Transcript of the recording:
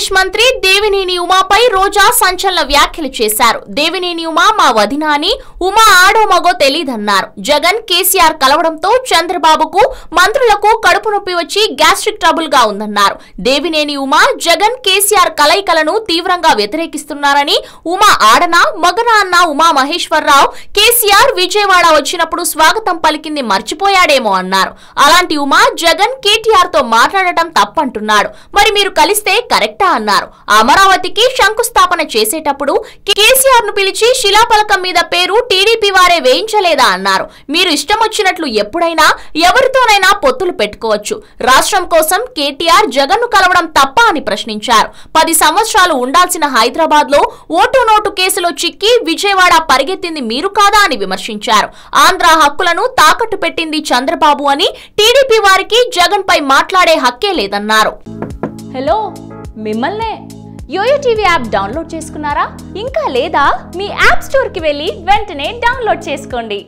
ఆంధ్రప్రదేశ్ మంత్రి దేవినేని ఉమాపై రోజా సంచలన వ్యాఖ్యలు చేశారు. దేవినేని ఉమా మా వదిన అని, ఉమా ఆడో మగో తెలీదన్నారు. జగన్ కేసీఆర్ కలవడంతో చంద్రబాబుకు మంత్రులకు కడుపు నొప్పి వచ్చి గ్యాస్ట్రిక్ ట్రబుల్ గా ఉందన్నారు. దేవినేని ఉమా జగన్ కేసీఆర్ కలయికలను తీవ్రంగా వ్యతిరేకిస్తున్నారని, ఉమా ఆడనా మగనా అన్న ఉమా మహేశ్వరరావు కేసీఆర్ విజయవాడ వచ్చినప్పుడు స్వాగతం పలికింది మర్చిపోయాడేమో అన్నారు. అలాంటి ఉమా జగన్ కేటీఆర్ తో మాట్లాడటం తప్పంటున్నాడు. మరి మీరు కలిస్తే కరెక్టా అన్నారు. అమరావతికి శంకుస్థాపన చేసేటప్పుడు కేసీఆర్ ను పిలిచి శిలాఫలకం మీద పేరు టీడీపీ వారే వేయించలేదా అన్నారు. మీరు ఇష్టం వచ్చినట్లు ఎప్పుడైనా ఎవరితోనైనా పొత్తులు పెట్టుకోవచ్చు. రాష్ట్రం కోసం కేటీఆర్ జగన్ ను కలవడం తప్ప అని ప్రశ్నించారు. 10 సంవత్సరాలు ఉండాల్సిన హైదరాబాద్ లో ఓటు నోటు కేసులో చిక్కి విజయవాడ పరిగెత్తింది మీరు కాదా అని విమర్శించారు. ఆంధ్ర హక్కులను తాకట్టు పెట్టింది చంద్రబాబు అని, టీడీపీ వారికి జగన్ పై మాట్లాడే హక్కే లేదన్నారు. హలో, మిమ్మల్నే యోయో టీవీ యాప్ డౌన్లోడ్ చేసుకున్నారా? ఇంకా లేదా? మీ యాప్ స్టోర్ కి వెళ్ళి వెంటనే డౌన్లోడ్ చేసుకోండి.